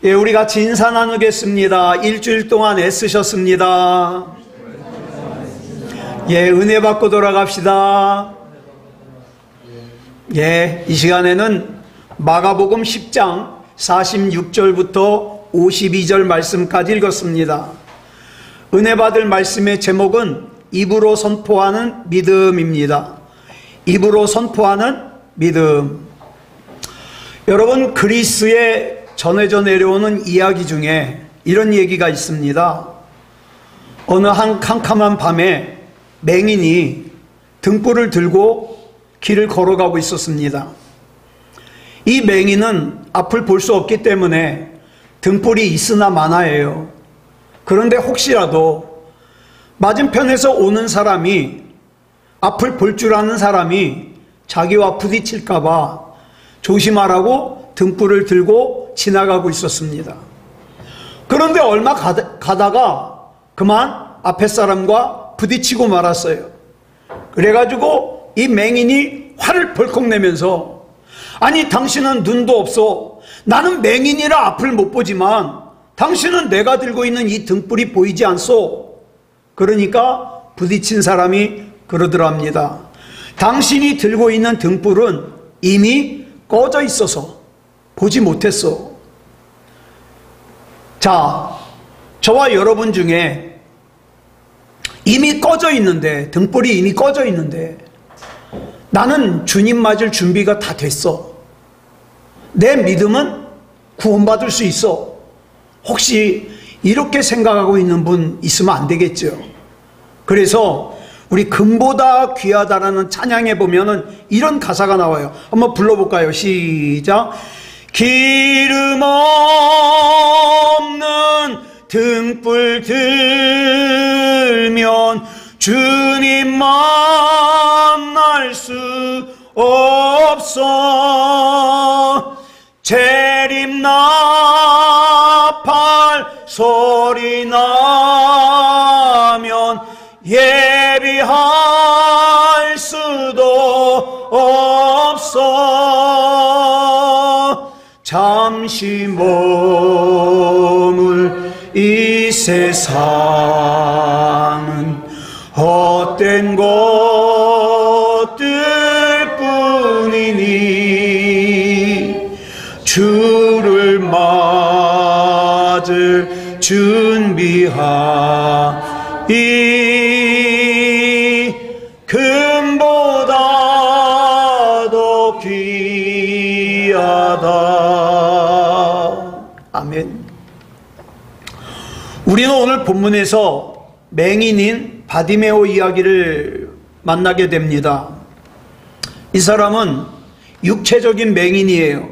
예, 우리 같이 인사 나누겠습니다. 일주일 동안 애쓰셨습니다. 예, 은혜 받고 돌아갑시다. 예, 이 시간에는 마가복음 10장 46절부터 52절 말씀까지 읽었습니다. 은혜 받을 말씀의 제목은 입으로 선포하는 믿음입니다. 입으로 선포하는 믿음. 여러분, 그리스에 전해져 내려오는 이야기 중에 이런 얘기가 있습니다. 어느 한 캄캄한 밤에 맹인이 등불을 들고 길을 걸어가고 있었습니다. 이 맹인은 앞을 볼 수 없기 때문에 등불이 있으나 마나예요. 그런데 혹시라도 맞은편에서 오는 사람이, 앞을 볼 줄 아는 사람이 자기와 부딪힐까봐 조심하라고 등불을 들고 지나가고 있었습니다. 그런데 얼마 가다가 그만 앞에 사람과 부딪히고 말았어요. 그래가지고 이 맹인이 화를 벌컥 내면서, 아니 당신은 눈도 없어, 나는 맹인이라 앞을 못 보지만 당신은 내가 들고 있는 이 등불이 보이지 않소. 그러니까 부딪힌 사람이 그러더랍니다. 당신이 들고 있는 등불은 이미 꺼져 있어서 보지 못했어. 자, 저와 여러분 중에 이미 꺼져 있는데, 등불이 이미 꺼져 있는데 나는 주님 맞을 준비가 다 됐어. 내 믿음은 구원받을 수 있어. 혹시 이렇게 생각하고 있는 분 있으면 안 되겠죠. 그래서 우리 금보다 귀하다라는 찬양에 보면은 이런 가사가 나와요. 한번 불러볼까요? 시작. 기름 없는 등불 들면 주님 만날 수 없어. 재림 나팔 소리 나면 예비할 수도 없어. 잠시 머물 이 세상은 헛된 것들 뿐이니 주를 맞을 준비하이 금보다 더 귀하다. 아멘. 우리는 오늘 본문에서 맹인인 바디메오 이야기를 만나게 됩니다. 이 사람은 육체적인 맹인이에요.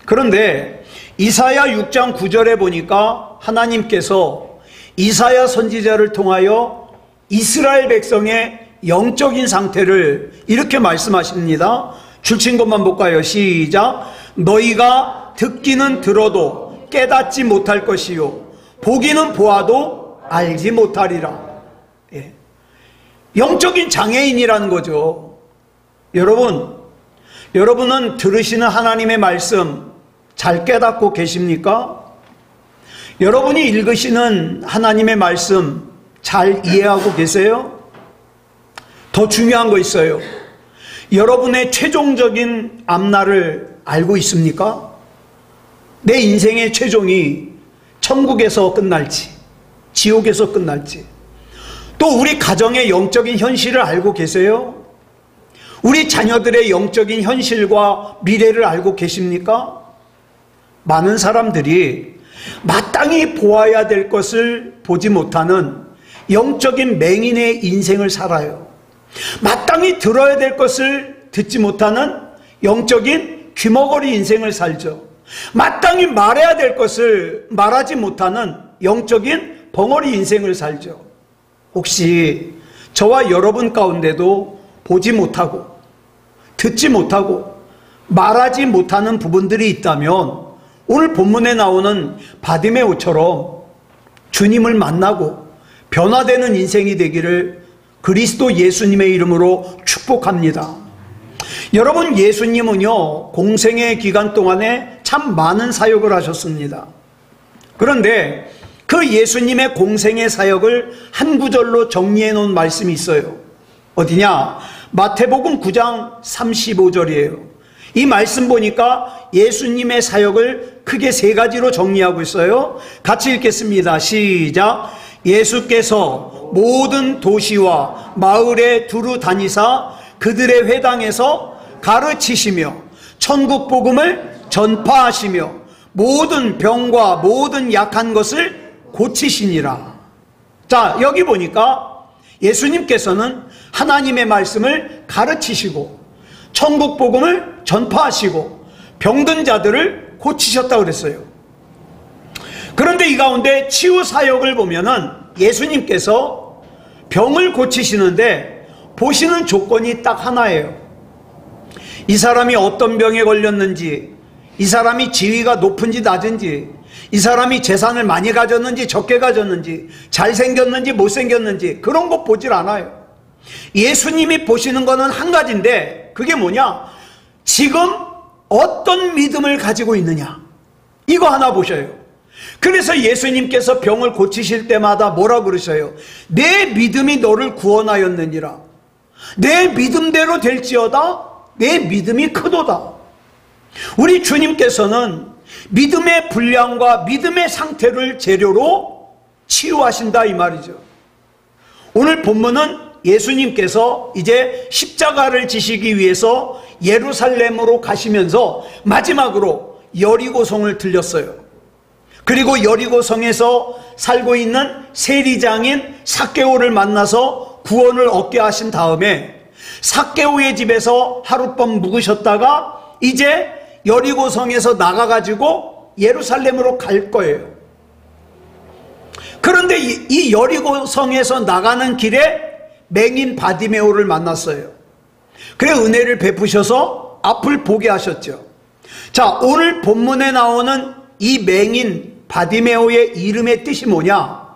그런데 이사야 6장 9절에 보니까 하나님께서 이사야 선지자를 통하여 이스라엘 백성의 영적인 상태를 이렇게 말씀하십니다. 줄친 것만 볼까요? 시작. 너희가 듣기는 들어도 깨닫지 못할 것이요 보기는 보아도 알지 못하리라. 예. 영적인 장애인이라는 거죠. 여러분은 들으시는 하나님의 말씀 잘 깨닫고 계십니까? 여러분이 읽으시는 하나님의 말씀 잘 이해하고 계세요? 더 중요한 거 있어요. 여러분의 최종적인 앞날을 알고 있습니까? 내 인생의 최종이 천국에서 끝날지 지옥에서 끝날지, 또 우리 가정의 영적인 현실을 알고 계세요? 우리 자녀들의 영적인 현실과 미래를 알고 계십니까? 많은 사람들이 마땅히 보아야 될 것을 보지 못하는 영적인 맹인의 인생을 살아요. 마땅히 들어야 될 것을 듣지 못하는 영적인 귀머거리 인생을 살죠. 마땅히 말해야 될 것을 말하지 못하는 영적인 벙어리 인생을 살죠. 혹시 저와 여러분 가운데도 보지 못하고 듣지 못하고 말하지 못하는 부분들이 있다면 오늘 본문에 나오는 바디메오처럼 주님을 만나고 변화되는 인생이 되기를 그리스도 예수님의 이름으로 축복합니다. 여러분, 예수님은요 공생의 기간 동안에 참 많은 사역을 하셨습니다. 그런데 그 예수님의 공생의 사역을 한 구절로 정리해 놓은 말씀이 있어요. 어디냐? 마태복음 9장 35절이에요. 이 말씀 보니까 예수님의 사역을 크게 세 가지로 정리하고 있어요. 같이 읽겠습니다. 시작. 예수께서 모든 도시와 마을에 두루 다니사 그들의 회당에서 가르치시며 천국 복음을 전파하시며 모든 병과 모든 약한 것을 고치시니라. 자, 여기 보니까 예수님께서는 하나님의 말씀을 가르치시고 천국 복음을 전파하시고 병든 자들을 고치셨다고 그랬어요. 그런데 이 가운데 치유 사역을 보면은 예수님께서 병을 고치시는데 보시는 조건이 딱 하나예요. 이 사람이 어떤 병에 걸렸는지, 이 사람이 지위가 높은지 낮은지, 이 사람이 재산을 많이 가졌는지 적게 가졌는지, 잘생겼는지 못생겼는지 그런 거 보질 않아요. 예수님이 보시는 거는 한 가지인데 그게 뭐냐? 지금 어떤 믿음을 가지고 있느냐, 이거 하나 보셔요. 그래서 예수님께서 병을 고치실 때마다 뭐라 그러셔요? 내 믿음이 너를 구원하였느니라. 내 믿음대로 될지어다 내 믿음이 크도다. 우리 주님께서는 믿음의 분량과 믿음의 상태를 재료로 치유하신다 이 말이죠. 오늘 본문은 예수님께서 이제 십자가를 지시기 위해서 예루살렘으로 가시면서 마지막으로 여리고성을 들렸어요. 그리고 여리고성에서 살고 있는 세리장인 삭개오를 만나서 구원을 얻게 하신 다음에 삭개오의 집에서 하룻밤 묵으셨다가 이제 여리고성에서 나가가지고 예루살렘으로 갈 거예요. 그런데 이 여리고성에서 나가는 길에 맹인 바디메오를 만났어요. 그래 은혜를 베푸셔서 앞을 보게 하셨죠. 자, 오늘 본문에 나오는 이 맹인 바디메오의 이름의 뜻이 뭐냐?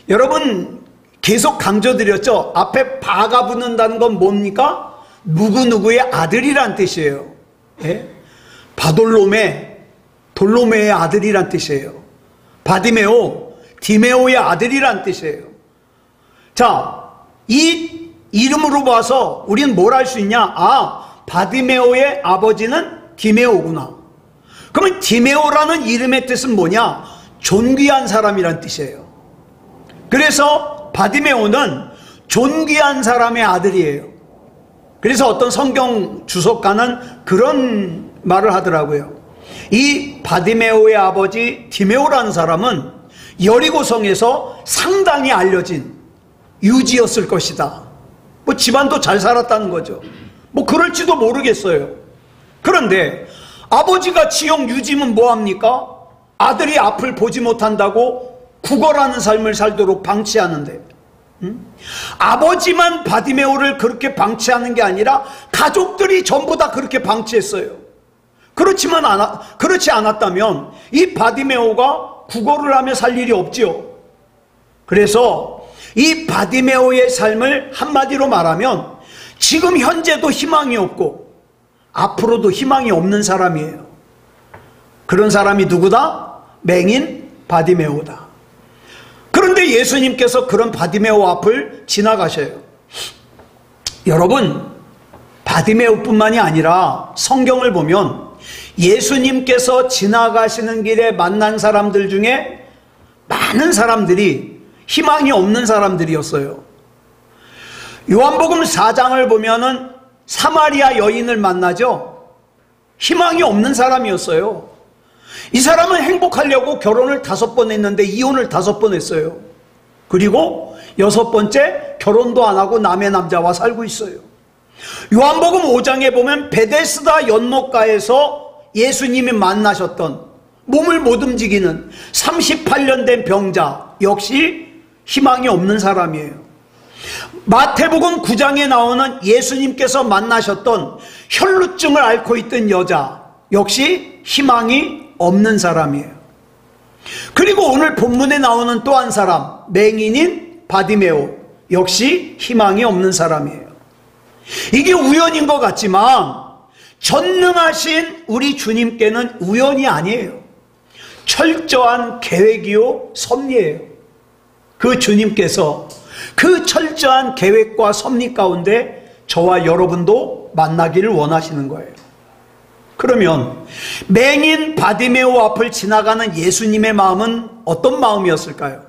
여러분 계속 강조드렸죠. 앞에 바가 붙는다는 건 뭡니까? 누구누구의 아들이란 뜻이에요. 예? 바돌로메, 돌로메의 아들이란 뜻이에요. 바디메오, 디메오의 아들이란 뜻이에요. 자, 이 이름으로 봐서 우리는 뭘 알 수 있냐? 아, 바디메오의 아버지는 디메오구나. 그러면 디메오라는 이름의 뜻은 뭐냐? 존귀한 사람이란 뜻이에요. 그래서 바디메오는 존귀한 사람의 아들이에요. 그래서 어떤 성경 주석가는 그런 말을 하더라고요. 이 바디메오의 아버지 디메오라는 사람은 여리고성에서 상당히 알려진 유지였을 것이다. 뭐 집안도 잘 살았다는 거죠. 뭐 그럴지도 모르겠어요. 그런데 아버지가 지형 유지면 뭐합니까? 아들이 앞을 보지 못한다고 구걸하는 삶을 살도록 방치하는데, 아버지만 바디메오를 그렇게 방치하는 게 아니라 가족들이 전부 다 그렇게 방치했어요. 그렇지 않았다면 이 바디메오가 구걸을 하며 살 일이 없지요. 그래서 이 바디메오의 삶을 한마디로 말하면 지금 현재도 희망이 없고 앞으로도 희망이 없는 사람이에요. 그런 사람이 누구다? 맹인 바디메오다. 그런데 예수님께서 그런 바디메오 앞을 지나가셔요. 여러분, 바디메오뿐만이 아니라 성경을 보면 예수님께서 지나가시는 길에 만난 사람들 중에 많은 사람들이 희망이 없는 사람들이었어요. 요한복음 4장을 보면은 사마리아 여인을 만나죠. 희망이 없는 사람이었어요. 이 사람은 행복하려고 결혼을 5번 했는데 이혼을 5번 했어요. 그리고 6번째 결혼도 안 하고 남의 남자와 살고 있어요. 요한복음 5장에 보면 베데스다 연못가에서 예수님이 만나셨던 몸을 못 움직이는 38년 된 병자, 역시 희망이 없는 사람이에요. 마태복음 9장에 나오는 예수님께서 만나셨던 혈루증을 앓고 있던 여자, 역시 희망이 없는 사람이에요. 그리고 오늘 본문에 나오는 또 한 사람, 맹인인 바디메오, 역시 희망이 없는 사람이에요. 이게 우연인 것 같지만 전능하신 우리 주님께는 우연이 아니에요. 철저한 계획이요 섭리예요. 그 주님께서 그 철저한 계획과 섭리 가운데 저와 여러분도 만나기를 원하시는 거예요. 그러면 맹인 바디메오 앞을 지나가는 예수님의 마음은 어떤 마음이었을까요?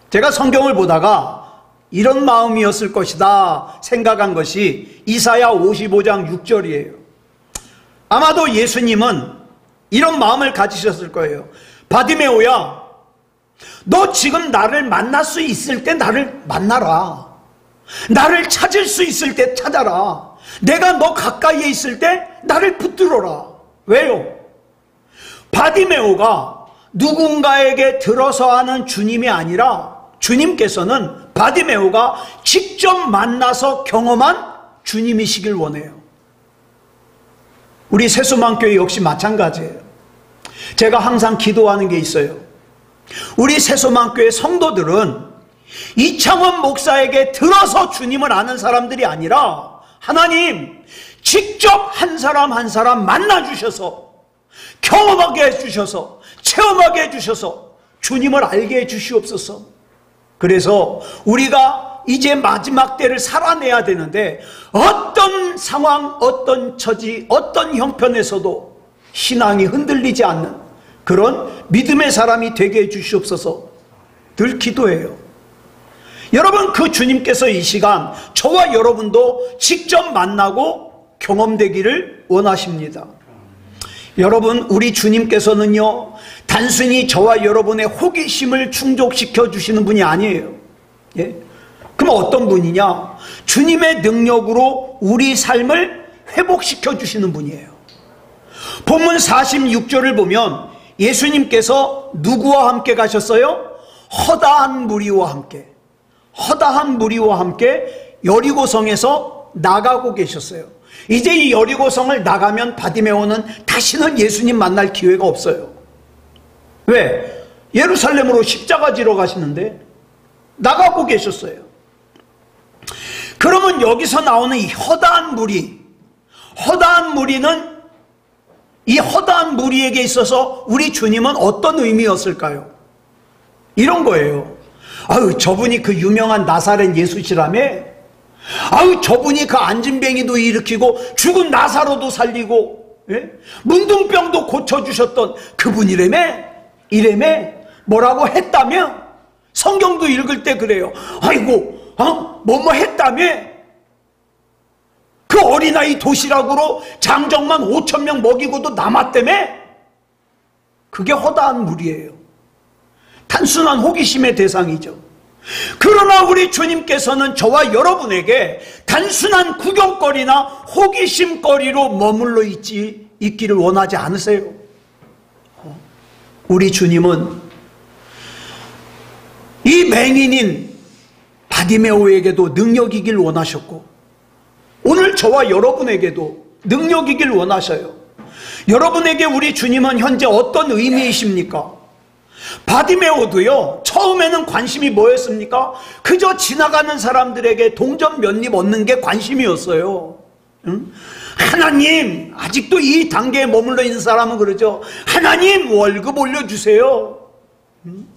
제가 성경을 보다가 이런 마음이었을 것이다 생각한 것이 이사야 55장 6절이에요. 아마도 예수님은 이런 마음을 가지셨을 거예요. 바디메오야, 너 지금 나를 만날 수 있을 때 나를 만나라. 나를 찾을 수 있을 때 찾아라. 내가 너 가까이에 있을 때 나를 붙들어라. 왜요? 바디메오가 누군가에게 들어서 하는 주님이 아니라 주님께서는 바디메오가 직접 만나서 경험한 주님이시길 원해요. 우리 새소망교회 역시 마찬가지예요. 제가 항상 기도하는 게 있어요. 우리 새소망교회 성도들은 이창원 목사에게 들어서 주님을 아는 사람들이 아니라 하나님 직접 한 사람 한 사람 만나주셔서 경험하게 해주셔서 체험하게 해주셔서 주님을 알게 해주시옵소서. 그래서 우리가 이제 마지막 때를 살아내야 되는데 어떤 상황, 어떤 처지, 어떤 형편에서도 신앙이 흔들리지 않는 그런 믿음의 사람이 되게 해주시옵소서 늘 기도해요. 여러분, 그 주님께서 이 시간 저와 여러분도 직접 만나고 경험되기를 원하십니다. 여러분, 우리 주님께서는요 단순히 저와 여러분의 호기심을 충족시켜 주시는 분이 아니에요. 예? 그럼 어떤 분이냐? 주님의 능력으로 우리 삶을 회복시켜 주시는 분이에요. 본문 46절을 보면 예수님께서 누구와 함께 가셨어요? 허다한 무리와 함께, 허다한 무리와 함께 여리고성에서 나가고 계셨어요. 이제 이 여리고성을 나가면 바디메오는 다시는 예수님 만날 기회가 없어요. 왜? 예루살렘으로 십자가 지러 가시는데 나가고 계셨어요. 그러면 여기서 나오는 이 허다한 무리, 허다한 무리는 이 허다한 무리에게 있어서 우리 주님은 어떤 의미였을까요? 이런 거예요. 아유, 저분이 그 유명한 나사렛 예수시라며? 아유, 저분이 그 안진뱅이도 일으키고 죽은 나사로도 살리고, 예? 문둥병도 고쳐주셨던 그분이라며? 이라며? 뭐라고 했다며? 성경도 읽을 때 그래요. 아이고, 뭐뭐 했다며? 그 어린아이 도시락으로 장정만 5,000명 먹이고도 남았다며? 그게 허다한 무리예요. 단순한 호기심의 대상이죠. 그러나 우리 주님께서는 저와 여러분에게 단순한 구경거리나 호기심거리로 머물러 있기를 원하지 않으세요. 우리 주님은 이 맹인인 바디메오에게도 능력이길 원하셨고 오늘 저와 여러분에게도 능력이길 원하셔요. 여러분에게 우리 주님은 현재 어떤 의미이십니까? 바디메오도요 처음에는 관심이 뭐였습니까? 그저 지나가는 사람들에게 동전 몇 입 얻는 게 관심이었어요. 응? 하나님, 아직도 이 단계에 머물러 있는 사람은 그러죠. 하나님, 월급 올려주세요. 응?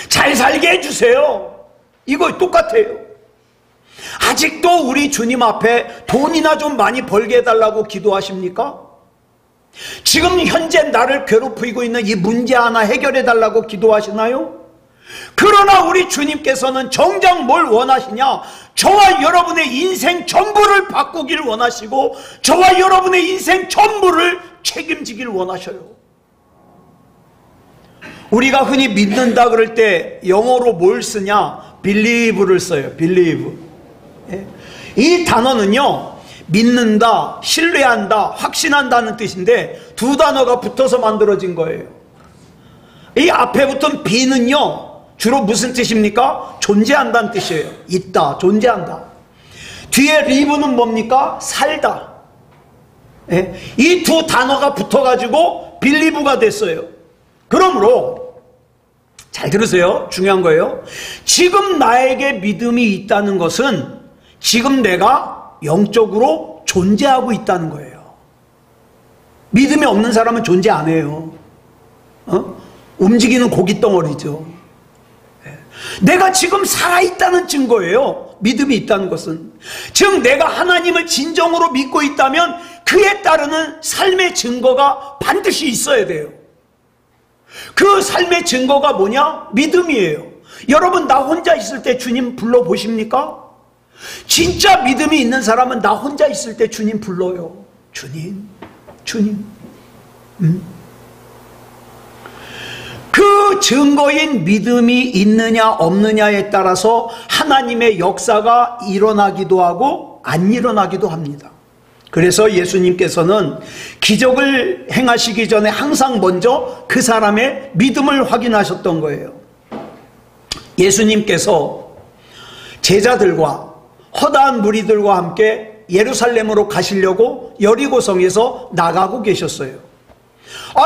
잘 살게 해주세요. 이거 똑같아요. 아직도 우리 주님 앞에 돈이나 좀 많이 벌게 해달라고 기도하십니까? 지금 현재 나를 괴롭히고 있는 이 문제 하나 해결해 달라고 기도하시나요? 그러나 우리 주님께서는 정작 뭘 원하시냐? 저와 여러분의 인생 전부를 바꾸길 원하시고 저와 여러분의 인생 전부를 책임지길 원하셔요. 우리가 흔히 믿는다 그럴 때 영어로 뭘 쓰냐? believe를 써요. believe. 이 단어는요 믿는다, 신뢰한다, 확신한다는 뜻인데 두 단어가 붙어서 만들어진 거예요. 이 앞에 붙은 be는요 주로 무슨 뜻입니까? 존재한다는 뜻이에요. 있다, 존재한다. 뒤에 live는 뭡니까? 살다. 이 두 단어가 붙어가지고 believe가 됐어요. 그러므로 잘 들으세요. 중요한 거예요. 지금 나에게 믿음이 있다는 것은 지금 내가 영적으로 존재하고 있다는 거예요. 믿음이 없는 사람은 존재 안 해요. 움직이는 고기 덩어리죠. 내가 지금 살아있다는 증거예요. 믿음이 있다는 것은. 즉 내가 하나님을 진정으로 믿고 있다면 그에 따르는 삶의 증거가 반드시 있어야 돼요. 그 삶의 증거가 뭐냐? 믿음이에요. 여러분, 나 혼자 있을 때 주님 불러보십니까? 진짜 믿음이 있는 사람은 나 혼자 있을 때 주님 불러요. 주님, 주님. 그 증거인 믿음이 있느냐 없느냐에 따라서 하나님의 역사가 일어나기도 하고 안 일어나기도 합니다. 그래서 예수님께서는 기적을 행하시기 전에 항상 먼저 그 사람의 믿음을 확인하셨던 거예요. 예수님께서 제자들과 허다한 무리들과 함께 예루살렘으로 가시려고 여리고성에서 나가고 계셨어요.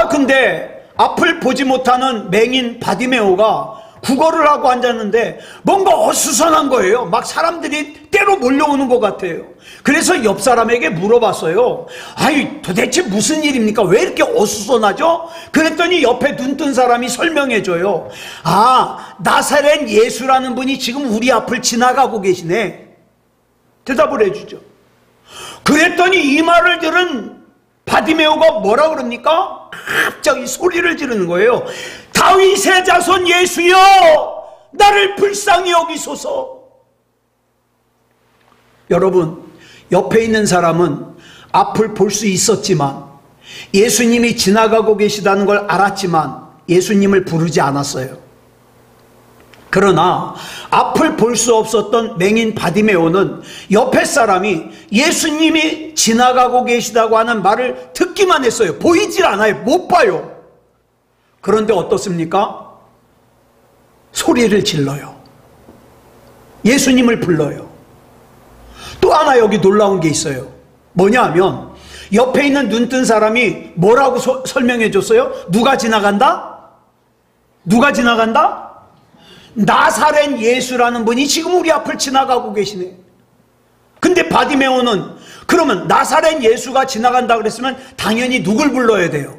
근데 앞을 보지 못하는 맹인 바디메오가 구걸을 하고 앉았는데 뭔가 어수선한 거예요. 막 사람들이 때로 몰려오는 것 같아요. 그래서 옆 사람에게 물어봤어요. 도대체 무슨 일입니까? 왜 이렇게 어수선하죠? 그랬더니 옆에 눈뜬 사람이 설명해줘요. 나사렛 예수라는 분이 지금 우리 앞을 지나가고 계시네. 대답을 해주죠. 그랬더니 이 말을 들은 바디메오가 뭐라 그럽니까? 갑자기 소리를 지르는 거예요. 다윗의 자손 예수여, 나를 불쌍히 여기소서. 여러분, 옆에 있는 사람은 앞을 볼 수 있었지만 예수님이 지나가고 계시다는 걸 알았지만 예수님을 부르지 않았어요. 그러나 앞을 볼 수 없었던 맹인 바디메오는 옆에 사람이 예수님이 지나가고 계시다고 하는 말을 듣기만 했어요. 보이질 않아요. 못 봐요. 그런데 어떻습니까? 소리를 질러요. 예수님을 불러요. 또 하나 여기 놀라운 게 있어요. 뭐냐 하면 옆에 있는 눈뜬 사람이 뭐라고 설명해 줬어요? 누가 지나간다? 누가 지나간다? 나사렛 예수라는 분이 지금 우리 앞을 지나가고 계시네. 근데 바디메오는 그러면 나사렛 예수가 지나간다 그랬으면 당연히 누굴 불러야 돼요?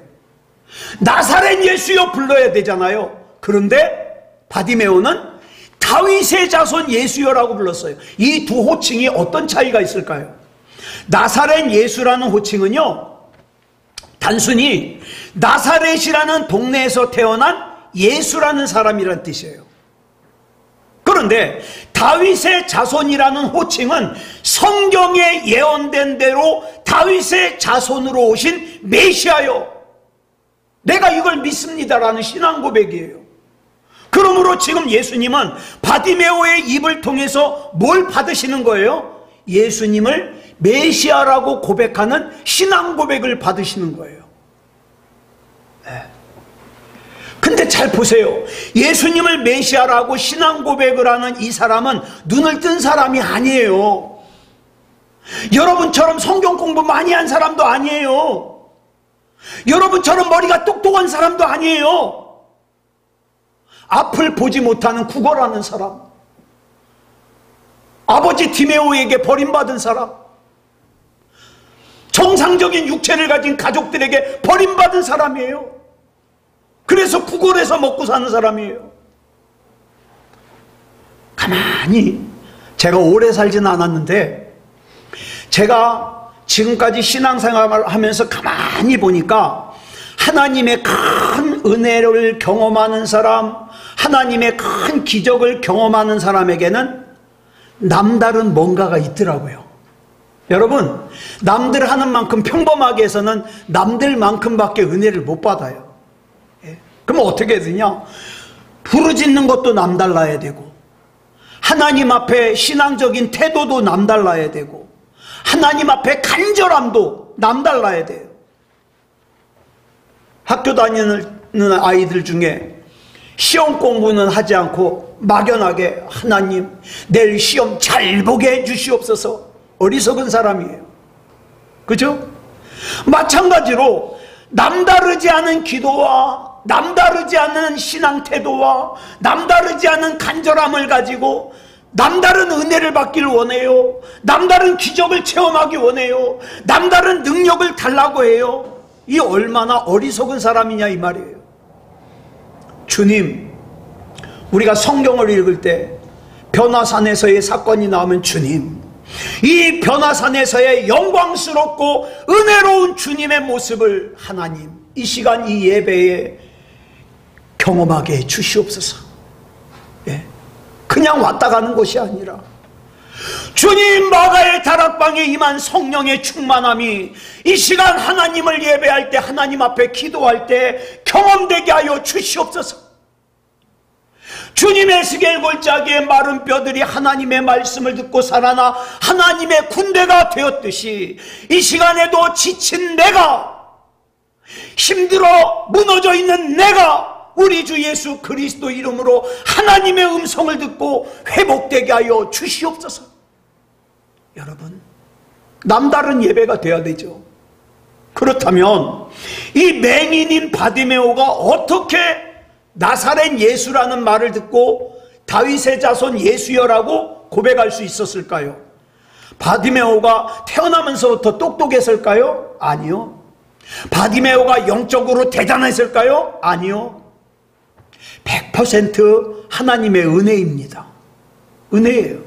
나사렛 예수여 불러야 되잖아요. 그런데 바디메오는 다윗의 자손 예수여라고 불렀어요. 이 두 호칭이 어떤 차이가 있을까요? 나사렛 예수라는 호칭은요, 단순히 나사렛이라는 동네에서 태어난 예수라는 사람이란 뜻이에요. 그런데 다윗의 자손이라는 호칭은 성경에 예언된 대로 다윗의 자손으로 오신 메시아요, 내가 이걸 믿습니다라는 신앙 고백이에요. 그러므로 지금 예수님은 바디메오의 입을 통해서 뭘 받으시는 거예요? 예수님을 메시아라고 고백하는 신앙 고백을 받으시는 거예요. 근데 잘 보세요. 예수님을 메시아라고 신앙 고백을 하는 이 사람은 눈을 뜬 사람이 아니에요. 여러분처럼 성경 공부 많이 한 사람도 아니에요. 여러분처럼 머리가 똑똑한 사람도 아니에요. 앞을 보지 못하는 구걸하는 사람, 아버지 디메오에게 버림받은 사람, 정상적인 육체를 가진 가족들에게 버림받은 사람이에요. 그래서 구걸해서 먹고 사는 사람이에요. 가만히, 제가 오래 살지는 않았는데 제가 지금까지 신앙생활을 하면서 가만히 보니까 하나님의 큰 은혜를 경험하는 사람, 하나님의 큰 기적을 경험하는 사람에게는 남다른 뭔가가 있더라고요. 여러분, 남들 하는 만큼 평범하게 해서는 남들만큼밖에 은혜를 못 받아요. 그럼 어떻게 되냐? 부르짖는 것도 남달라야 되고, 하나님 앞에 신앙적인 태도도 남달라야 되고, 하나님 앞에 간절함도 남달라야 돼요. 학교 다니는 아이들 중에 시험 공부는 하지 않고 막연하게 하나님 내일 시험 잘 보게 해주시옵소서, 어리석은 사람이에요. 그죠? 마찬가지로 남다르지 않은 기도와 남다르지 않은 신앙 태도와 남다르지 않은 간절함을 가지고 남다른 은혜를 받기를 원해요. 남다른 기적을 체험하기 원해요. 남다른 능력을 달라고 해요. 이 얼마나 어리석은 사람이냐 이 말이에요. 주님, 우리가 성경을 읽을 때 변화산에서의 사건이 나오면 주님, 이 변화산에서의 영광스럽고 은혜로운 주님의 모습을 하나님 이 시간 이 예배에 경험하게 해 주시옵소서. 예. 그냥 왔다 가는 것이 아니라 주님 마가의 다락방에 임한 성령의 충만함이 이 시간 하나님을 예배할 때, 하나님 앞에 기도할 때 경험되게 하여 주시옵소서. 주님의 에스겔 골짜기에 마른 뼈들이 하나님의 말씀을 듣고 살아나 하나님의 군대가 되었듯이 이 시간에도 지친 내가, 힘들어 무너져 있는 내가 우리 주 예수 그리스도 이름으로 하나님의 음성을 듣고 회복되게 하여 주시옵소서. 여러분, 남다른 예배가 돼야 되죠. 그렇다면 이 맹인인 바디메오가 어떻게 나사렛 예수라는 말을 듣고 다윗의 자손 예수여라고 고백할 수 있었을까요? 바디메오가 태어나면서부터 똑똑했을까요? 아니요. 바디메오가 영적으로 대단했을까요? 아니요. 100% 하나님의 은혜입니다. 은혜예요.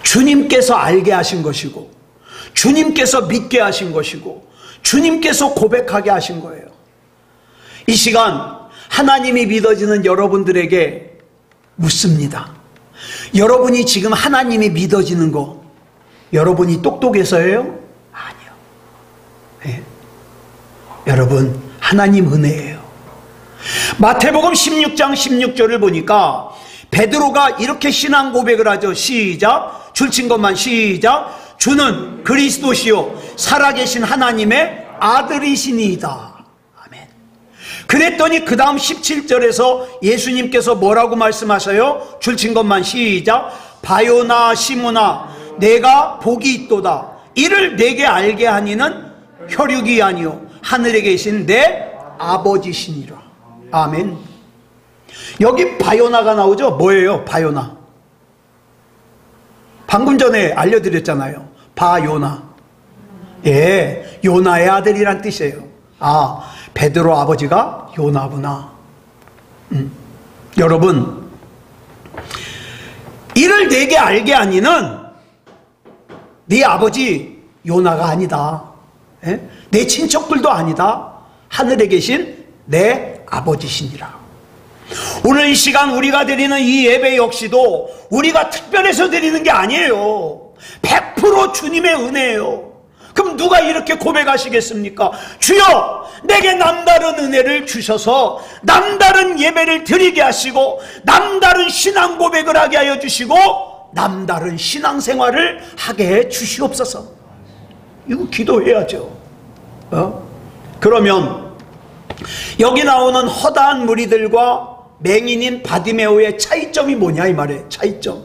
주님께서 알게 하신 것이고, 주님께서 믿게 하신 것이고, 주님께서 고백하게 하신 거예요. 이 시간 하나님이 믿어지는 여러분들에게 묻습니다. 여러분이 지금 하나님이 믿어지는 거 여러분이 똑똑해서예요? 아니요. 네. 여러분, 하나님 은혜예요. 마태복음 16장 16절을 보니까 베드로가 이렇게 신앙 고백을 하죠. 시작. 줄친 것만 시작. 주는 그리스도시요 살아계신 하나님의 아들이시니이다. 아멘. 그랬더니 그 다음 17절에서 예수님께서 뭐라고 말씀하셔요? 줄친 것만 시작. 바요나 시므나 내가 복이 있도다. 이를 내게 알게 하니는 혈육이 아니요 하늘에 계신 내 아버지시니라. 아멘. 여기 바요나가 나오죠? 뭐예요? 바요나. 방금 전에 알려드렸잖아요. 바요나. 예, 요나의 아들이란 뜻이에요. 아, 베드로 아버지가 요나구나. 여러분, 이를 내게 알게 하니는 네 아버지 요나가 아니다. 예? 내 친척들도 아니다. 하늘에 계신 내 아버지시니라. 오늘 이 시간 우리가 드리는 이 예배 역시도 우리가 특별해서 드리는 게 아니에요. 100% 주님의 은혜예요. 그럼 누가 이렇게 고백하시겠습니까? 주여, 내게 남다른 은혜를 주셔서 남다른 예배를 드리게 하시고 남다른 신앙 고백을 하게 하여 주시고 남다른 신앙생활을 하게 해 주시옵소서. 이거 기도해야죠. 그러면 여기 나오는 허다한 무리들과 맹인인 바디메오의 차이점이 뭐냐 이 말이에요. 차이점.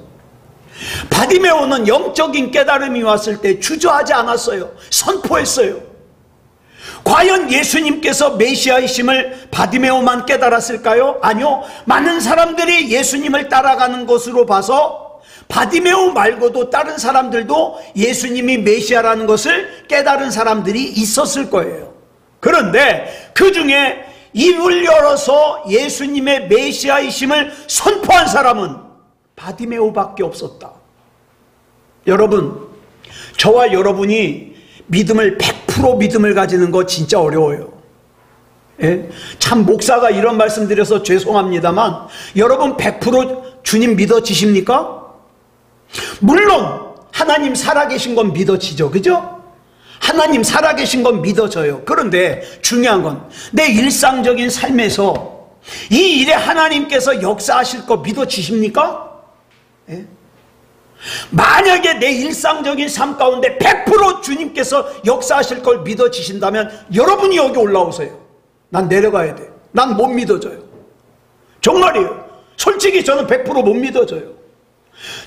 바디메오는 영적인 깨달음이 왔을 때 주저하지 않았어요. 선포했어요. 과연 예수님께서 메시아이심을 바디메오만 깨달았을까요? 아니요. 많은 사람들이 예수님을 따라가는 것으로 봐서 바디메오 말고도 다른 사람들도 예수님이 메시아라는 것을 깨달은 사람들이 있었을 거예요. 그런데 그 중에 입을 열어서 예수님의 메시아이심을 선포한 사람은 바디메오밖에 없었다. 여러분, 저와 여러분이 믿음을 100% 믿음을 가지는 거 진짜 어려워요. 예? 참 목사가 이런 말씀 드려서 죄송합니다만 여러분 100% 주님 믿어지십니까? 물론 하나님 살아계신 건 믿어지죠. 그죠? 하나님 살아계신 건 믿어져요. 그런데 중요한 건 내 일상적인 삶에서 이 일에 하나님께서 역사하실 거 믿어지십니까? 예? 만약에 내 일상적인 삶 가운데 100% 주님께서 역사하실 걸 믿어지신다면 여러분이 여기 올라오세요. 난 내려가야 돼. 난 못 믿어져요. 정말이에요. 솔직히 저는 100% 못 믿어져요.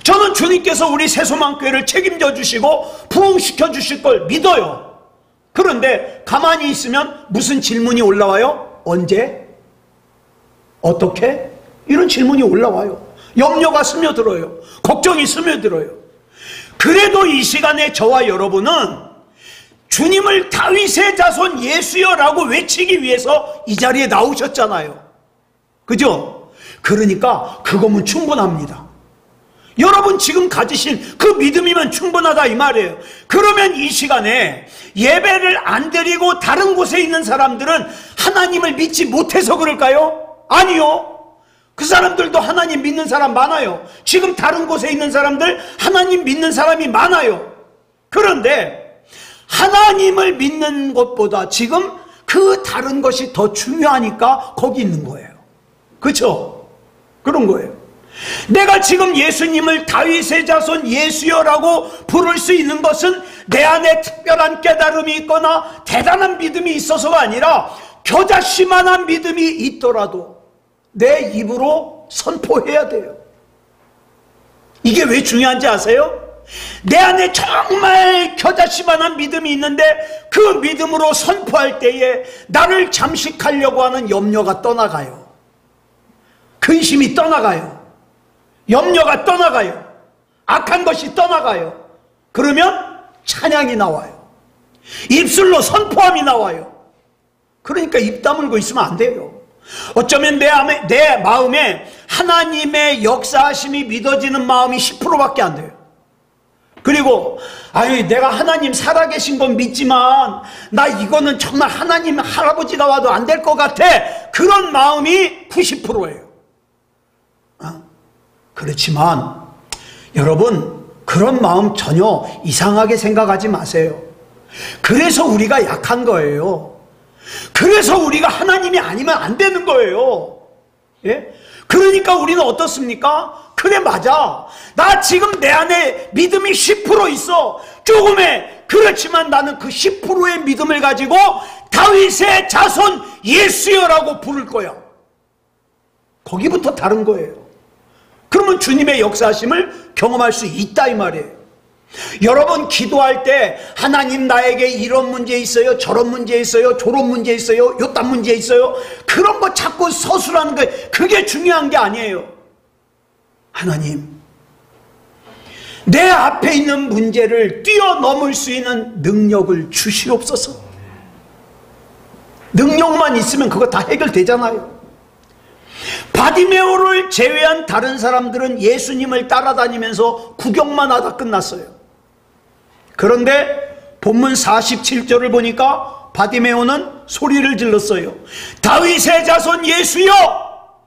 저는 주님께서 우리 새소망교회를 책임져 주시고 부흥시켜 주실 걸 믿어요. 그런데 가만히 있으면 무슨 질문이 올라와요? 언제? 어떻게? 이런 질문이 올라와요. 염려가 스며들어요. 걱정이 스며들어요. 그래도 이 시간에 저와 여러분은 주님을 다윗의 자손 예수여라고 외치기 위해서 이 자리에 나오셨잖아요. 그죠? 그러니까 그거면 충분합니다. 여러분 지금 가지신 그 믿음이면 충분하다 이 말이에요. 그러면 이 시간에 예배를 안 드리고 다른 곳에 있는 사람들은 하나님을 믿지 못해서 그럴까요? 아니요. 그 사람들도 하나님 믿는 사람 많아요. 지금 다른 곳에 있는 사람들 하나님 믿는 사람이 많아요. 그런데 하나님을 믿는 것보다 지금 그 다른 것이 더 중요하니까 거기 있는 거예요. 그렇죠? 그런 거예요. 내가 지금 예수님을 다윗의 자손 예수여라고 부를 수 있는 것은 내 안에 특별한 깨달음이 있거나 대단한 믿음이 있어서가 아니라 겨자씨만한 믿음이 있더라도 내 입으로 선포해야 돼요. 이게 왜 중요한지 아세요? 내 안에 정말 겨자씨만한 믿음이 있는데 그 믿음으로 선포할 때에 나를 잠식하려고 하는 염려가 떠나가요. 근심이 떠나가요. 염려가 떠나가요. 악한 것이 떠나가요. 그러면 찬양이 나와요. 입술로 선포함이 나와요. 그러니까 입 다물고 있으면 안 돼요. 어쩌면 내 마음에 하나님의 역사하심이 믿어지는 마음이 10%밖에 안 돼요. 그리고 내가 하나님 살아계신 건 믿지만 나 이거는 정말 하나님 할아버지가 와도 안 될 것 같아. 그런 마음이 90%예요. 그렇지만 여러분 그런 마음 전혀 이상하게 생각하지 마세요. 그래서 우리가 약한 거예요. 그래서 우리가 하나님이 아니면 안 되는 거예요. 예? 그러니까 우리는 어떻습니까? 그래 맞아. 나 지금 내 안에 믿음이 10% 있어. 조금의. 그렇지만 나는 그 10%의 믿음을 가지고 다윗의 자손 예수여라고 부를 거야. 거기부터 다른 거예요. 그러면 주님의 역사하심을 경험할 수 있다 이 말이에요. 여러분 기도할 때 하나님 나에게 이런 문제 있어요, 저런 문제 있어요, 저런 문제 있어요, 요딴 문제 있어요, 그런 거 자꾸 서술하는 거 그게 중요한 게 아니에요. 하나님 내 앞에 있는 문제를 뛰어넘을 수 있는 능력을 주시옵소서. 능력만 있으면 그거 다 해결되잖아요. 바디메오를 제외한 다른 사람들은 예수님을 따라다니면서 구경만 하다 끝났어요. 그런데 본문 47절을 보니까 바디메오는 소리를 질렀어요. 다윗의 자손 예수여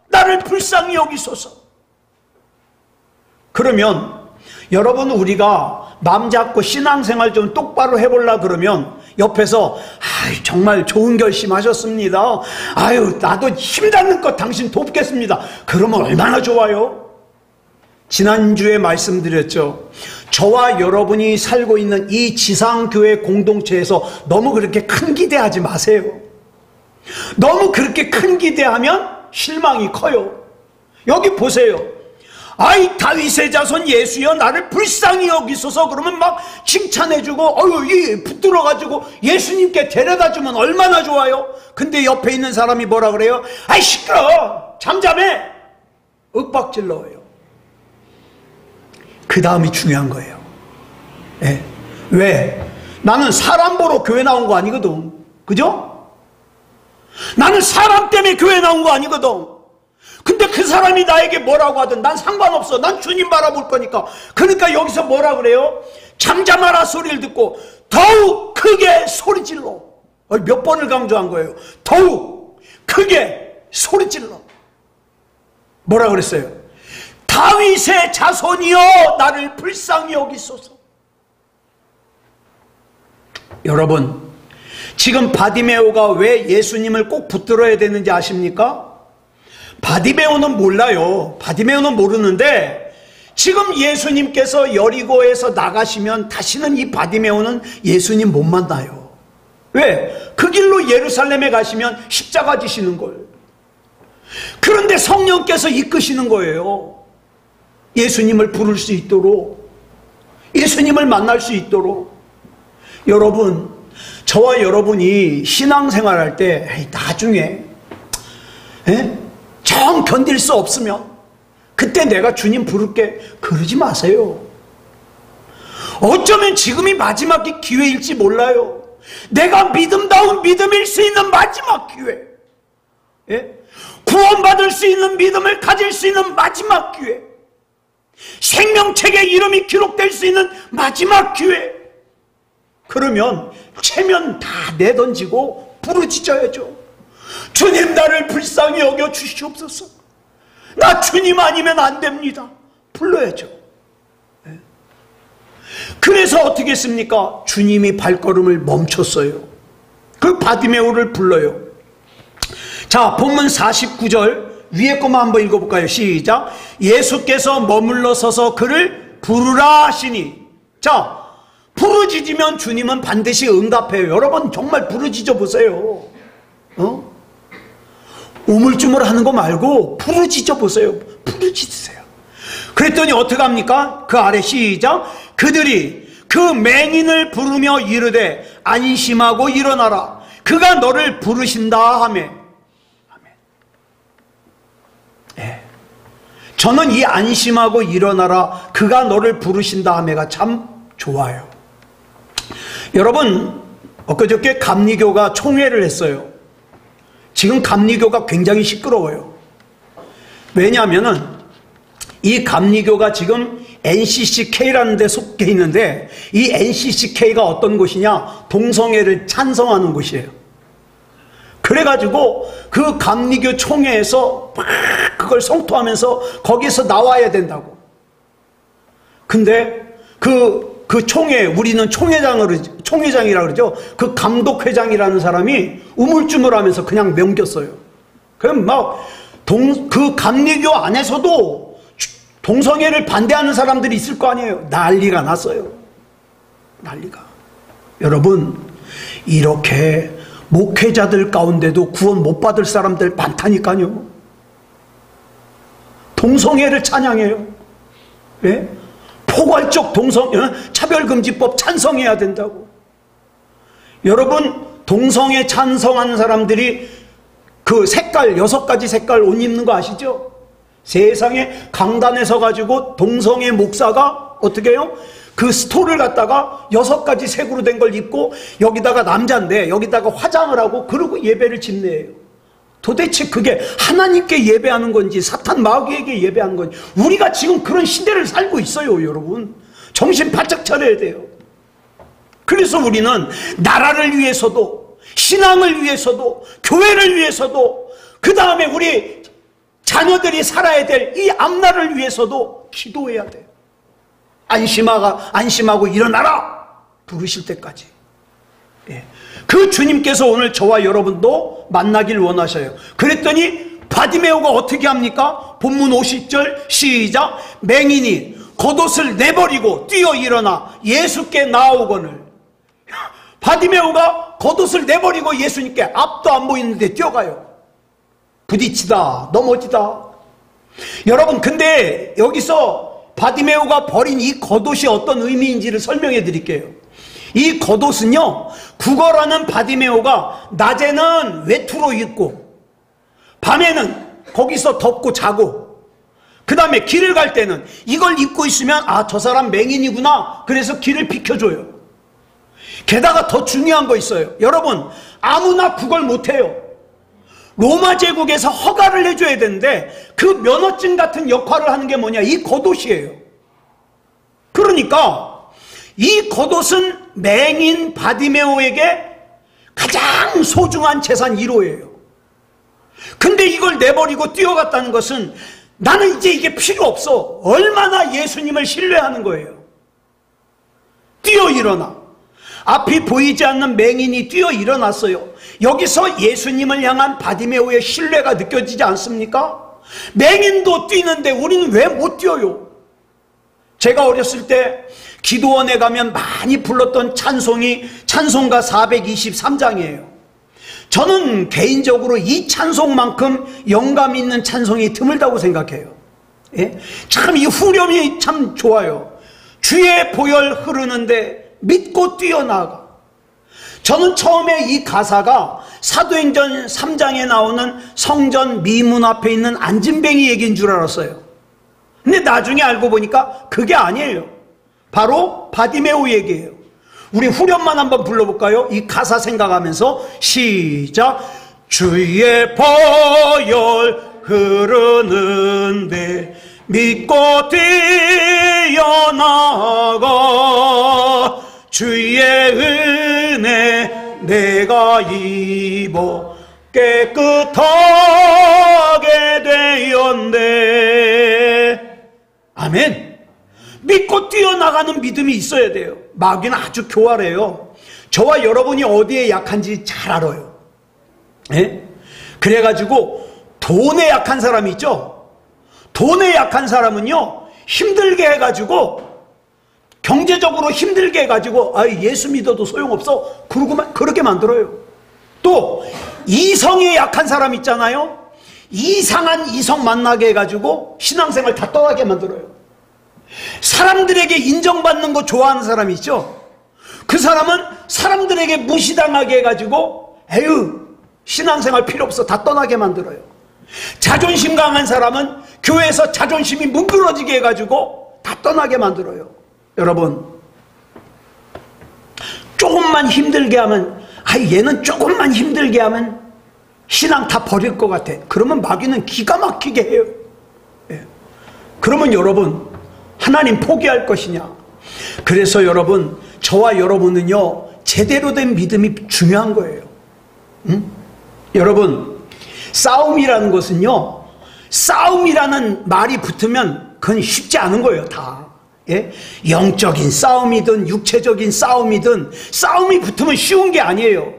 나를 불쌍히 여기소서. 그러면 여러분 우리가 맘 잡고 신앙생활 좀 똑바로 해보려 그러면 옆에서 정말 좋은 결심하셨습니다. 나도 힘닿는 것 당신 돕겠습니다. 그러면 얼마나 좋아요. 지난주에 말씀드렸죠. 저와 여러분이 살고 있는 이 지상교회 공동체에서 너무 그렇게 큰 기대하지 마세요. 너무 그렇게 큰 기대하면 실망이 커요. 여기 보세요. 다윗의 자손 예수여 나를 불쌍히 여기소서. 그러면 막 칭찬해주고 이 붙들어가지고 예수님께 데려다주면 얼마나 좋아요. 근데 옆에 있는 사람이 뭐라 그래요? 시끄러워 잠잠해 윽박질러요. 그 다음이 중요한 거예요. 예. 왜? 나는 사람 보러 교회 나온 거 아니거든. 그죠? 나는 사람 때문에 교회 나온 거 아니거든. 근데 그 사람이 나에게 뭐라고 하든 난 상관없어. 난 주님 바라볼 거니까. 그러니까 여기서 뭐라 그래요? 잠잠하라 소리를 듣고 더욱 크게 소리질러. 몇 번을 강조한 거예요. 더욱 크게 소리질러. 뭐라 그랬어요? 다윗의 자손이여 나를 불쌍히 여기소서. 여러분 지금 바디메오가 왜 예수님을 꼭 붙들어야 되는지 아십니까? 바디메오는 몰라요. 바디메오는 모르는데 지금 예수님께서 여리고에서 나가시면 다시는 이 바디메오는 예수님 못 만나요. 왜? 그 길로 예루살렘에 가시면 십자가 지시는 걸. 그런데 성령께서 이끄시는 거예요. 예수님을 부를 수 있도록, 예수님을 만날 수 있도록. 여러분 저와 여러분이 신앙생활할 때 나중에 정 견딜 수 없으면 그때 내가 주님 부를게 그러지 마세요. 어쩌면 지금이 마지막 기회일지 몰라요. 내가 믿음다운 믿음일 수 있는 마지막 기회, 예? 구원받을 수 있는 믿음을 가질 수 있는 마지막 기회, 생명책에 이름이 기록될 수 있는 마지막 기회. 그러면 체면 다 내던지고 부르짖어야죠. 주님, 나를 불쌍히 여겨 주시옵소서. 나 주님 아니면 안 됩니다. 불러야죠. 그래서 어떻게 했습니까? 주님이 발걸음을 멈췄어요. 그 바디메오를 불러요. 자, 본문 49절 위에 것만 한번 읽어볼까요? 시작. 예수께서 머물러 서서 그를 부르라 하시니. 자, 부르짖으면 주님은 반드시 응답해요. 여러분 정말 부르짖어 보세요. 우물쭈물하는 거 말고 부르짖어 보세요. 부르짖으세요. 그랬더니 어떻게 합니까? 그 아래 시작. 그들이 그 맹인을 부르며 이르되 안심하고 일어나라. 그가 너를 부르신다 하매. 예. 저는 이 안심하고 일어나라. 그가 너를 부르신다 하매가 참 좋아요. 여러분, 엊그저께 감리교가 총회를 했어요. 지금 감리교가 굉장히 시끄러워요. 왜냐하면은 이 감리교가 지금 NCCK라는 데 속해 있는데, 이 NCCK가 어떤 곳이냐? 동성애를 찬성하는 곳이에요. 그래가지고 그 감리교 총회에서 막 그걸 성토하면서 거기서 나와야 된다고. 근데 그 총회, 우리는 총회장이라 그러죠. 그 감독회장이라는 사람이 우물쭈물하면서 그냥 넘겼어요. 그럼 막 그 감리교 안에서도 동성애를 반대하는 사람들이 있을 거 아니에요. 난리가 났어요. 난리가. 여러분, 이렇게 목회자들 가운데도 구원 못 받을 사람들 많다니까요. 동성애를 찬양해요. 예? 포괄적 차별금지법 찬성해야 된다고. 여러분, 동성애 찬성하는 사람들이 그 색깔, 6가지 색깔 옷 입는 거 아시죠? 세상에 강단에 서가지고 동성애 목사가 어떻게 해요? 그 스토를 갖다가 6가지 색으로 된 걸 입고, 여기다가 남자인데 여기다가 화장을 하고 그러고 예배를 집례해요. 도대체 그게 하나님께 예배하는 건지 사탄 마귀에게 예배하는 건지, 우리가 지금 그런 시대를 살고 있어요. 여러분, 정신 바짝 차려야 돼요. 그래서 우리는 나라를 위해서도, 신앙을 위해서도, 교회를 위해서도, 그 다음에 우리 자녀들이 살아야 될 이 앞날을 위해서도 기도해야 돼요. 안심하고 일어나라 부르실 때까지. 예. 그 주님께서 오늘 저와 여러분도 만나길 원하셔요. 그랬더니 바디메오가 어떻게 합니까? 본문 50절 시작. 맹인이 겉옷을 내버리고 뛰어 일어나 예수께 나아오거늘. 바디메오가 겉옷을 내버리고 예수님께, 앞도 안 보이는데 뛰어가요. 부딪히다 넘어지다. 여러분, 근데 여기서 바디메오가 버린 이 겉옷이 어떤 의미인지를 설명해 드릴게요. 이 겉옷은요, 구걸하는 바디메오가 낮에는 외투로 입고 밤에는 거기서 덮고 자고, 그 다음에 길을 갈 때는 이걸 입고 있으면 저 사람 맹인이구나, 그래서 길을 비켜줘요. 게다가 더 중요한 거 있어요. 여러분, 아무나 구걸 못해요. 로마 제국에서 허가를 해줘야 되는데 그 면허증 같은 역할을 하는 게 뭐냐? 이 겉옷이에요. 그러니까 이 겉옷은 맹인 바디메오에게 가장 소중한 재산 1호예요. 근데 이걸 내버리고 뛰어갔다는 것은 나는 이제 이게 필요 없어. 얼마나 예수님을 신뢰하는 거예요. 뛰어 일어나. 앞이 보이지 않는 맹인이 뛰어 일어났어요. 여기서 예수님을 향한 바디메오의 신뢰가 느껴지지 않습니까? 맹인도 뛰는데 우리는 왜 못 뛰어요? 제가 어렸을 때 기도원에 가면 많이 불렀던 찬송이 찬송가 423장이에요. 저는 개인적으로 이 찬송만큼 영감 있는 찬송이 드물다고 생각해요. 예? 참 이 후렴이 참 좋아요. 주의 보혈 흐르는데 믿고 뛰어나가. 저는 처음에 이 가사가 사도행전 3장에 나오는 성전 미문 앞에 있는 안진뱅이 얘기인 줄 알았어요. 근데 나중에 알고 보니까 그게 아니에요. 바로 바디메오 얘기예요. 우리 후렴만 한번 불러볼까요? 이 가사 생각하면서 시작. 주의 보혈 흐르는데 믿고 뛰어나가 주의 은혜 내가 입어 깨끗하게 되었네. 아멘. 믿고 뛰어나가는 믿음이 있어야 돼요. 마귀는 아주 교활해요. 저와 여러분이 어디에 약한지 잘 알아요. 예? 그래가지고 돈에 약한 사람이 있죠. 돈에 약한 사람은요, 힘들게 해가지고, 경제적으로 힘들게 해가지고, 예수 믿어도 소용없어, 그렇게 만들어요. 또 이성에 약한 사람 있잖아요. 이상한 이성 만나게 해가지고 신앙생활 다 떠나게 만들어요. 사람들에게 인정받는 거 좋아하는 사람이 있죠. 그 사람은 사람들에게 무시당하게 해가지고 에휴 신앙생활 필요 없어 다 떠나게 만들어요. 자존심 강한 사람은 교회에서 자존심이 뭉그러지게 해가지고 다 떠나게 만들어요. 여러분, 조금만 힘들게 하면, 얘는 조금만 힘들게 하면 신앙 다 버릴 것 같아. 그러면 마귀는 기가 막히게 해요. 예. 그러면 여러분, 하나님 포기할 것이냐? 그래서 여러분, 저와 여러분은요, 제대로 된 믿음이 중요한 거예요. 응? 여러분, 싸움이라는 것은요, 싸움이라는 말이 붙으면 그건 쉽지 않은 거예요, 다. 예? 영적인 싸움이든 육체적인 싸움이든 싸움이 붙으면 쉬운 게 아니에요.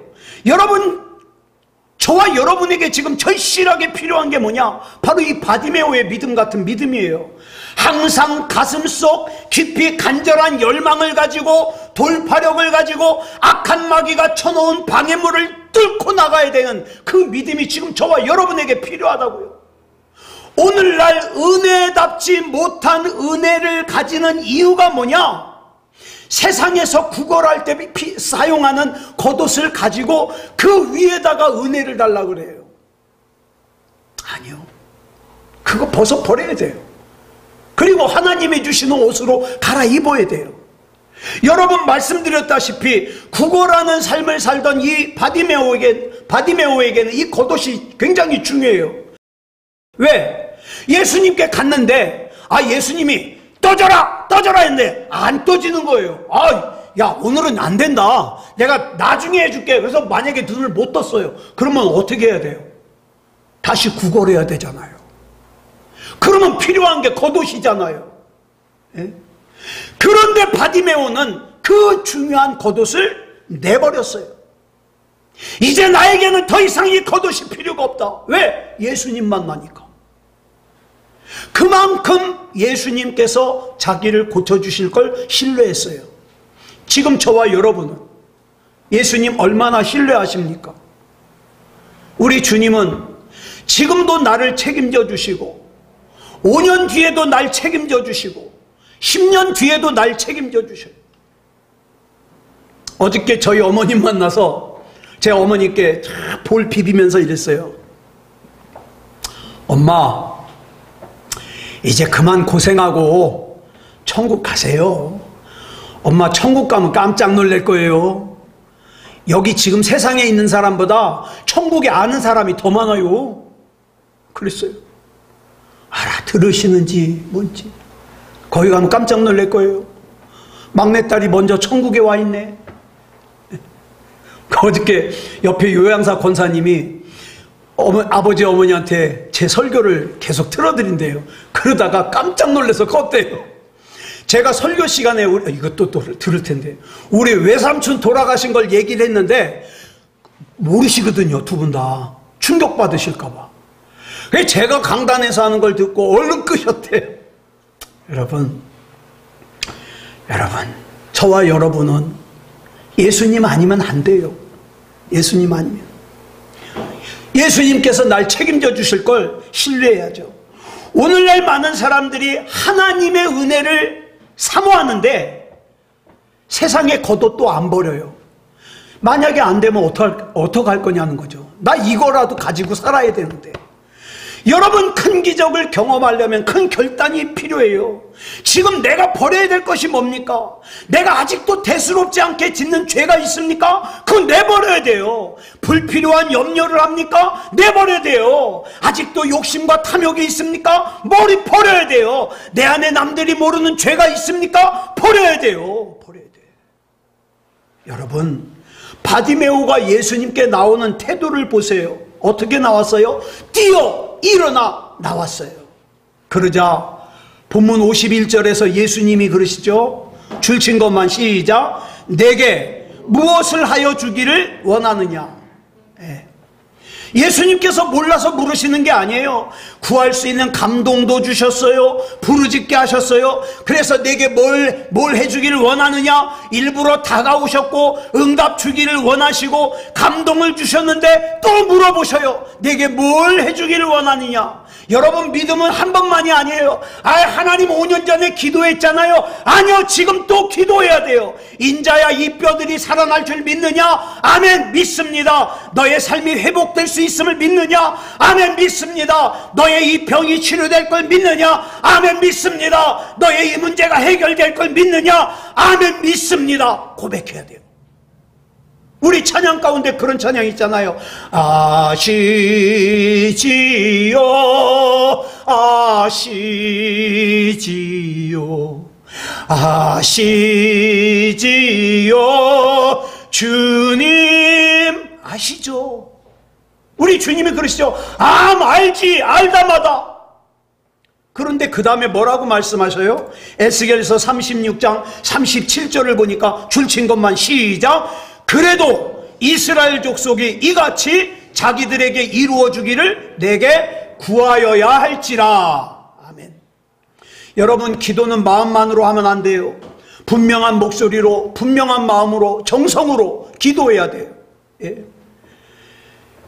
여러분, 저와 여러분에게 지금 절실하게 필요한 게 뭐냐? 바로 이 바디메오의 믿음 같은 믿음이에요. 항상 가슴속 깊이 간절한 열망을 가지고 돌파력을 가지고 악한 마귀가 쳐놓은 방해물을 뚫고 나가야 되는 그 믿음이 지금 저와 여러분에게 필요하다고요. 오늘날 은혜답지 못한 은혜를 가지는 이유가 뭐냐? 세상에서 구걸할 때 사용하는 겉옷을 가지고 그 위에다가 은혜를 달라고 그래요. 아니요. 그거 벗어버려야 돼요. 그리고 하나님이 주시는 옷으로 갈아입어야 돼요. 여러분 말씀드렸다시피 구걸하는 삶을 살던 이 바디메오에게는 이 겉옷이 굉장히 중요해요. 왜? 예수님께 갔는데 예수님이 떠져라 했는데 안 떠지는 거예요. 야 오늘은 안 된다. 내가 나중에 해줄게. 그래서 만약에 눈을 못 떴어요. 그러면 어떻게 해야 돼요? 다시 구걸해야 되잖아요. 그러면 필요한 게 겉옷이잖아요. 예? 그런데 바디메오는 그 중요한 겉옷을 내버렸어요. 이제 나에게는 더 이상 이 겉옷이 필요가 없다. 왜? 예수님만 나니까. 그만큼 예수님께서 자기를 고쳐주실 걸 신뢰했어요. 지금 저와 여러분은 예수님 얼마나 신뢰하십니까? 우리 주님은 지금도 나를 책임져 주시고 5년 뒤에도 날 책임져 주시고 10년 뒤에도 날 책임져 주셔요. 어저께 저희 어머님 만나서 제 어머니께 볼 비비면서 이랬어요. 엄마, 이제 그만 고생하고 천국 가세요. 엄마 천국 가면 깜짝 놀랄 거예요. 여기 지금 세상에 있는 사람보다 천국에 아는 사람이 더 많아요. 그랬어요. 알아들으시는지 뭔지. 거기 가면 깜짝 놀랄 거예요. 막내딸이 먼저 천국에 와 있네. 어저께 옆에 요양사 권사님이 아버지 어머니한테 제 설교를 계속 틀어드린대요. 그러다가 깜짝 놀라서 껐대요. 제가 설교 시간에 이것도 또 들을 텐데 우리 외삼촌 돌아가신 걸 얘기를 했는데 모르시거든요. 두 분 다 충격받으실까 봐. 그래서 제가 강단에서 하는 걸 듣고 얼른 끄셨대요. 여러분 저와 여러분은 예수님 아니면 안 돼요. 예수님 아니면. 예수님께서 날 책임져 주실 걸 신뢰해야죠. 오늘날 많은 사람들이 하나님의 은혜를 사모하는데 세상의 겉옷도 안 버려요. 만약에 안 되면 어떡할 거냐는 거죠. 나 이거라도 가지고 살아야 되는데. 여러분, 큰 기적을 경험하려면 큰 결단이 필요해요. 지금 내가 버려야 될 것이 뭡니까? 내가 아직도 대수롭지 않게 짓는 죄가 있습니까? 그건 내버려야 돼요. 불필요한 염려를 합니까? 내버려야 돼요. 아직도 욕심과 탐욕이 있습니까? 머리 버려야 돼요. 내 안에 남들이 모르는 죄가 있습니까? 버려야 돼요. 버려야 돼요. 여러분, 바디메오가 예수님께 나오는 태도를 보세요. 어떻게 나왔어요? 뛰어 일어나 나왔어요. 그러자 본문 51절에서 예수님이 그러시죠. 줄친 것만 시작. 내게 무엇을 하여 주기를 원하느냐. 예수님께서 몰라서 물으시는 게 아니에요. 구할 수 있는 감동도 주셨어요. 부르짖게 하셨어요. 그래서 내게 뭘 해주기를 원하느냐. 일부러 다가오셨고 응답 주기를 원하시고 감동을 주셨는데 또 물어보셔요. 내게 뭘 해주기를 원하느냐. 여러분, 믿음은 한 번만이 아니에요. 하나님 5년 전에 기도했잖아요. 아니요, 지금 또 기도해야 돼요. 인자야 이 뼈들이 살아날 줄 믿느냐? 아멘, 믿습니다. 너의 삶이 회복될 수 있음을 믿느냐? 아멘, 믿습니다. 너의 이 병이 치료될 걸 믿느냐? 아멘, 믿습니다. 너의 이 문제가 해결될 걸 믿느냐? 아멘, 믿습니다. 고백해야 돼요. 우리 찬양 가운데 그런 찬양 있잖아요. 아시지요, 아시지요, 아시지요, 주님 아시죠? 우리 주님이 그러시죠. 알지, 알다마다. 그런데 그 다음에 뭐라고 말씀하셔요? 에스겔서 36장 37절을 보니까 줄친 것만 시작. 그래도 이스라엘 족속이 이같이 자기들에게 이루어 주기를 내게 구하여야 할지라. 아멘. 여러분, 기도는 마음만으로 하면 안 돼요. 분명한 목소리로, 분명한 마음으로, 정성으로 기도해야 돼요. 예.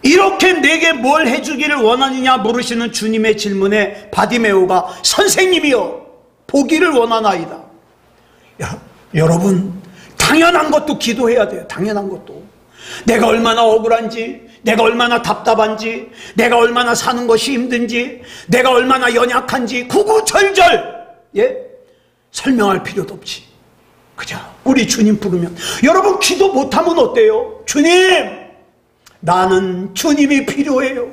이렇게 내게 뭘 해주기를 원하느냐 물으시는 주님의 질문에 바디메오가 선생님이여 보기를 원하나이다. 여러분, 당연한 것도 기도해야 돼요. 당연한 것도. 내가 얼마나 억울한지, 내가 얼마나 답답한지, 내가 얼마나 사는 것이 힘든지, 내가 얼마나 연약한지 구구절절 설명할 필요도 없지. 그죠? 우리 주님 부르면. 여러분, 기도 못하면 어때요? 주님, 나는 주님이 필요해요.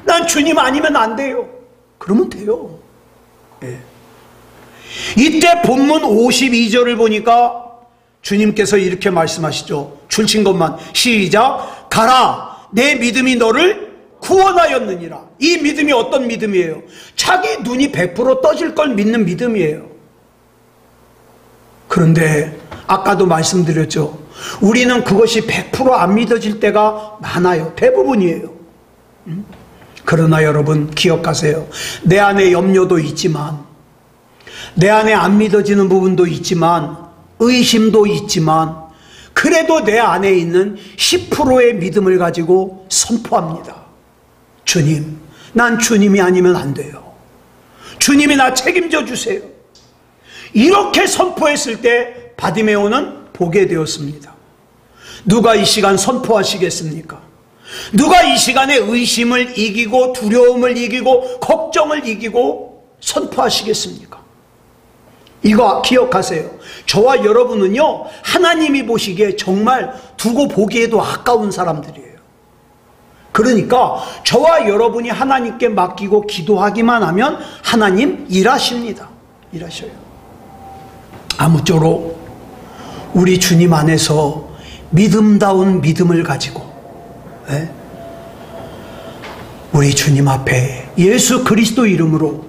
난 주님 아니면 안 돼요. 그러면 돼요. 이때 본문 52절을 보니까 주님께서 이렇게 말씀하시죠. 줄친 것만 시작. 가라, 내 믿음이 너를 구원하였느니라. 이 믿음이 어떤 믿음이에요? 자기 눈이 100% 떠질 걸 믿는 믿음이에요. 그런데 아까도 말씀드렸죠. 우리는 그것이 100% 안 믿어질 때가 많아요. 대부분이에요. 그러나 여러분 기억하세요. 내 안에 염려도 있지만, 내 안에 안 믿어지는 부분도 있지만, 의심도 있지만, 그래도 내 안에 있는 10%의 믿음을 가지고 선포합니다. 주님, 난 주님이 아니면 안 돼요. 주님이 나 책임져 주세요. 이렇게 선포했을 때 바디메오는 보게 되었습니다. 누가 이 시간 선포하시겠습니까? 누가 이 시간에 의심을 이기고 두려움을 이기고 걱정을 이기고 선포하시겠습니까? 이거 기억하세요. 저와 여러분은요, 하나님이 보시기에 정말 두고 보기에도 아까운 사람들이에요. 그러니까 저와 여러분이 하나님께 맡기고 기도하기만 하면 하나님 일하십니다. 일하셔요. 아무쪼록 우리 주님 안에서 믿음다운 믿음을 가지고 우리 주님 앞에 예수 그리스도 이름으로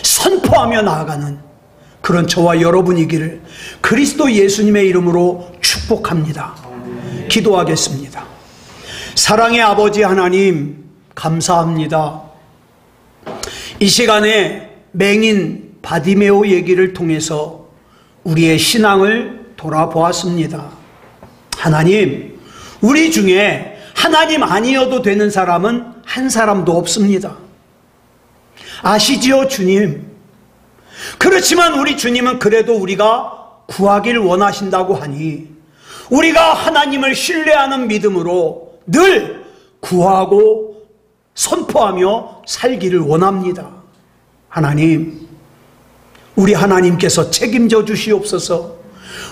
선포하며 나아가는 그런 저와 여러분이기를 그리스도 예수님의 이름으로 축복합니다. 기도하겠습니다. 사랑의 아버지 하나님, 감사합니다. 이 시간에 맹인 바디메오 얘기를 통해서 우리의 신앙을 돌아보았습니다. 하나님, 우리 중에 하나님 아니어도 되는 사람은 한 사람도 없습니다. 아시지요, 주님? 그렇지만 우리 주님은 그래도 우리가 구하길 원하신다고 하니 우리가 하나님을 신뢰하는 믿음으로 늘 구하고 선포하며 살기를 원합니다. 하나님, 우리 하나님께서 책임져 주시옵소서.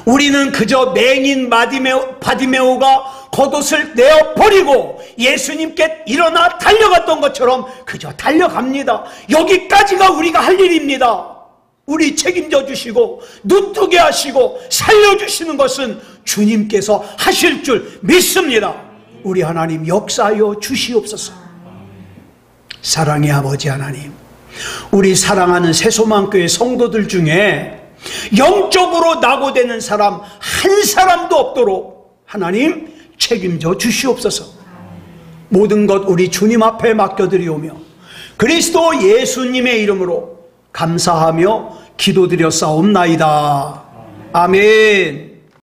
우리는 그저 맹인 바디메오가 겉옷을 내어버리고 예수님께 일어나 달려갔던 것처럼 그저 달려갑니다. 여기까지가 우리가 할 일입니다. 우리 책임져 주시고 눈뜨게 하시고 살려주시는 것은 주님께서 하실 줄 믿습니다. 우리 하나님 역사하여 주시옵소서. 사랑의 아버지 하나님, 우리 사랑하는 새소망교회 성도들 중에 영적으로 낙오되는 사람 한 사람도 없도록 하나님 책임져 주시옵소서. 모든 것 우리 주님 앞에 맡겨드리오며 그리스도 예수님의 이름으로 감사하며 기도드렸사옵나이다. 아멘.